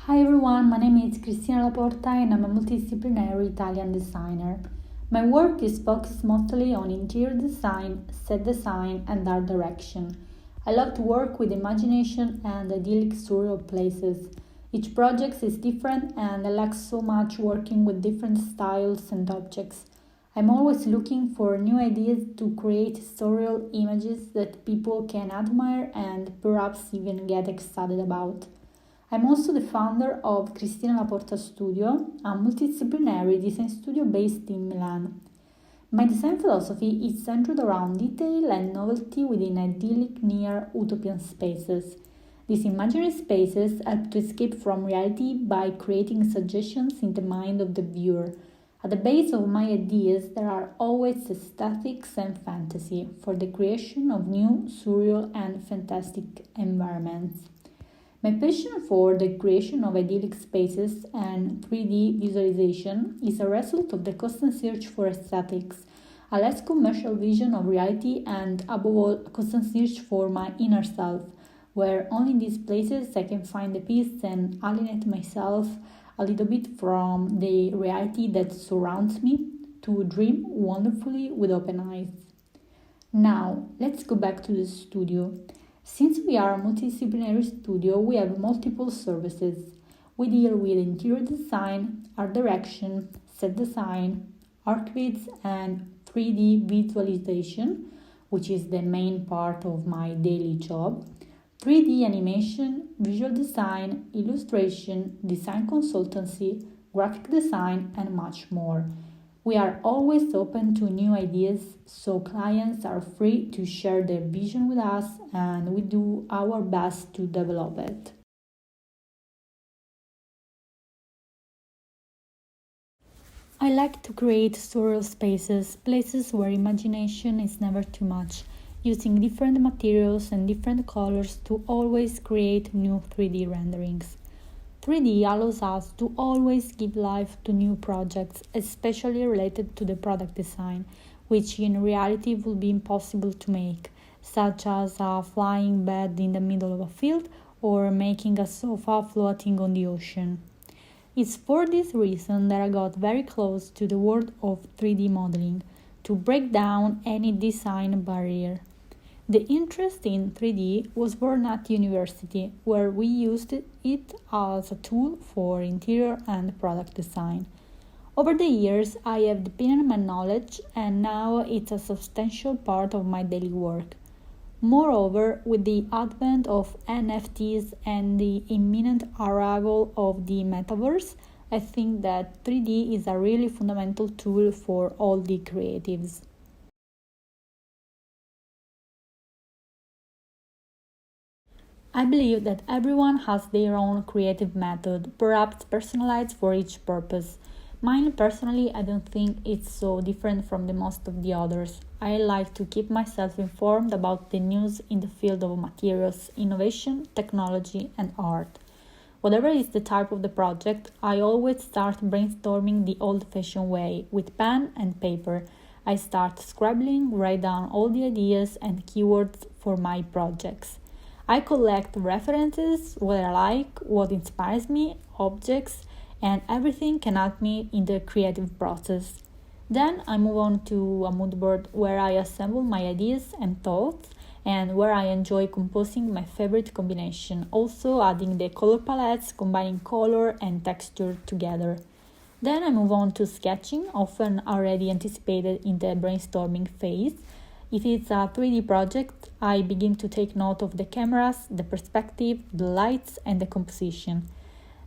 Hi everyone, my name is Cristina La Porta and I'm a multidisciplinary Italian designer. My work is focused mostly on interior design, set design, and art direction. I love to work with imagination and idyllic surreal places. Each project is different and I like so much working with different styles and objects. I'm always looking for new ideas to create surreal images that people can admire and perhaps even get excited about. I'm also the founder of Cristina La Porta Studio, a multidisciplinary design studio based in Milan. My design philosophy is centered around detail and novelty within idyllic near utopian spaces. These imaginary spaces help to escape from reality by creating suggestions in the mind of the viewer. At the base of my ideas, there are always aesthetics and fantasy for the creation of new, surreal, and fantastic environments. My passion for the creation of idyllic spaces and 3D visualization is a result of the constant search for aesthetics, a less commercial vision of reality, and above all, a constant search for my inner self, where only in these places I can find the peace and alienate myself a little bit from the reality that surrounds me to dream wonderfully with open eyes. Now, let's go back to the studio. Since we are a multidisciplinary studio, we have multiple services. We deal with interior design, art direction, set design, archvids, and 3D visualization, which is the main part of my daily job, 3D animation, visual design, illustration, design consultancy, graphic design, and much more. We are always open to new ideas, so clients are free to share their vision with us and we do our best to develop it. I like to create surreal spaces, places where imagination is never too much, using different materials and different colors to always create new 3D renderings. 3D allows us to always give life to new projects, especially related to the product design, which in reality would be impossible to make, such as a flying bed in the middle of a field or making a sofa floating on the ocean. It's for this reason that I got very close to the world of 3D modeling, to break down any design barrier. The interest in 3D was born at university, where we used it as a tool for interior and product design. Over the years, I have deepened my knowledge, and now it's a substantial part of my daily work. Moreover, with the advent of NFTs and the imminent arrival of the metaverse, I think that 3D is a really fundamental tool for all the creatives. I believe that everyone has their own creative method, perhaps personalized for each purpose. Mine personally, I don't think it's so different from the most of the others. I like to keep myself informed about the news in the field of materials, innovation, technology, and art. Whatever is the type of the project, I always start brainstorming the old-fashioned way, with pen and paper. I start scribbling, write down all the ideas and keywords for my projects. I collect references, what I like, what inspires me, objects, and everything can help me in the creative process. Then I move on to a mood board where I assemble my ideas and thoughts and where I enjoy composing my favorite combination, also adding the color palettes, combining color and texture together. Then I move on to sketching, often already anticipated in the brainstorming phase. If it's a 3D project, I begin to take note of the cameras, the perspective, the lights, and the composition.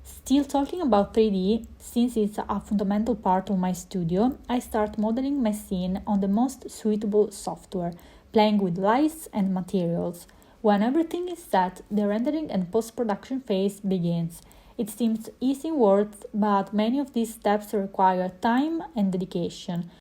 Still talking about 3D, since it's a fundamental part of my studio, I start modeling my scene on the most suitable software, playing with lights and materials. When everything is set, the rendering and post-production phase begins. It seems easy in words, but many of these steps require time and dedication.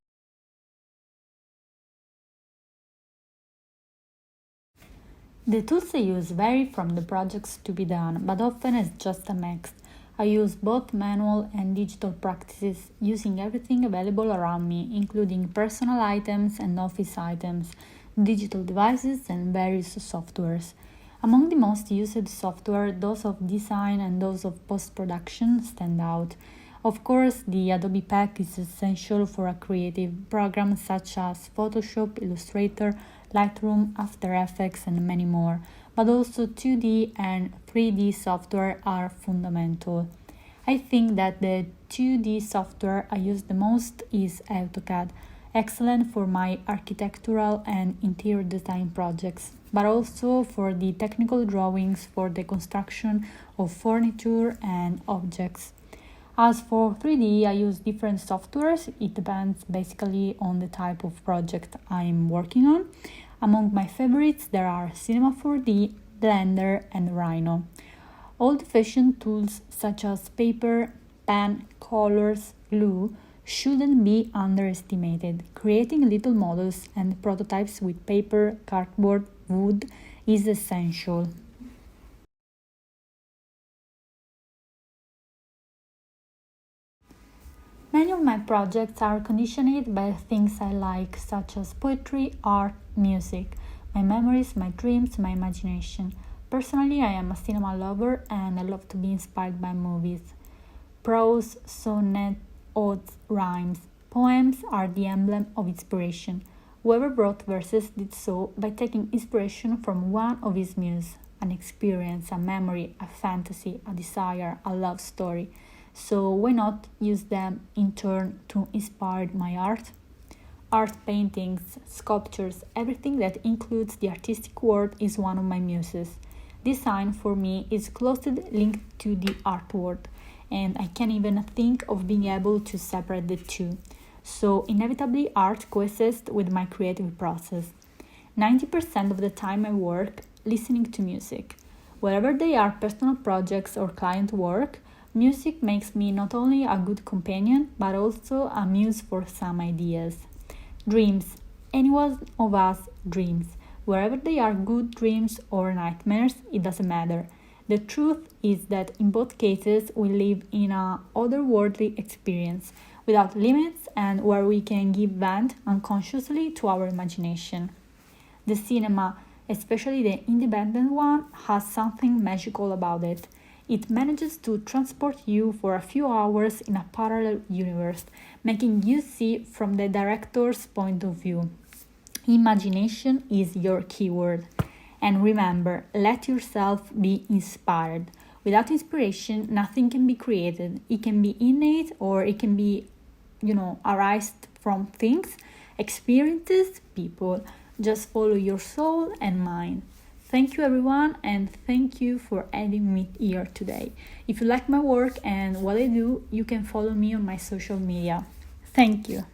The tools I use vary from the projects to be done, but often it's just a mix. I use both manual and digital practices, using everything available around me, including personal items and office items, digital devices, and various softwares. Among the most used software, those of design and those of post-production stand out. Of course, the Adobe Pack is essential for a creative program such as Photoshop, Illustrator, Lightroom, After Effects, and many more, but also 2D and 3D software are fundamental. I think that the 2D software I use the most is AutoCAD, excellent for my architectural and interior design projects, but also for the technical drawings for the construction of furniture and objects. As for 3D, I use different softwares. It depends basically on the type of project I'm working on. Among my favorites, there are Cinema 4D, Blender, and Rhino. Old-fashioned tools such as paper, pen, colors, glue shouldn't be underestimated. Creating little models and prototypes with paper, cardboard, wood is essential. Many of my projects are conditioned by things I like, such as poetry, art, music, my memories, my dreams, my imagination. Personally, I am a cinema lover and I love to be inspired by movies. Prose, sonnet, odes, rhymes, poems are the emblem of inspiration. Whoever wrote verses did so by taking inspiration from one of his muse, an experience, a memory, a fantasy, a desire, a love story. So why not use them in turn to inspire my art? Art, paintings, sculptures, everything that includes the artistic world is one of my muses. Design for me is closely linked to the art world, and I can't even think of being able to separate the two. So inevitably art coexists with my creative process. 90% of the time I work listening to music. Whether they are personal projects or client work, music makes me not only a good companion, but also a muse for some ideas. Dreams. Any one of us dreams. Wherever they are good dreams or nightmares, it doesn't matter. The truth is that in both cases we live in an otherworldly experience, without limits and where we can give vent unconsciously to our imagination. The cinema, especially the independent one, has something magical about it. It manages to transport you for a few hours in a parallel universe, making you see from the director's point of view. Imagination is your keyword. And remember, let yourself be inspired. Without inspiration, nothing can be created. It can be innate or it can be, arised from things, experiences, people. Just follow your soul and mind. Thank you everyone, and thank you for having me here today. If you like my work and what I do, you can follow me on my social media. Thank you.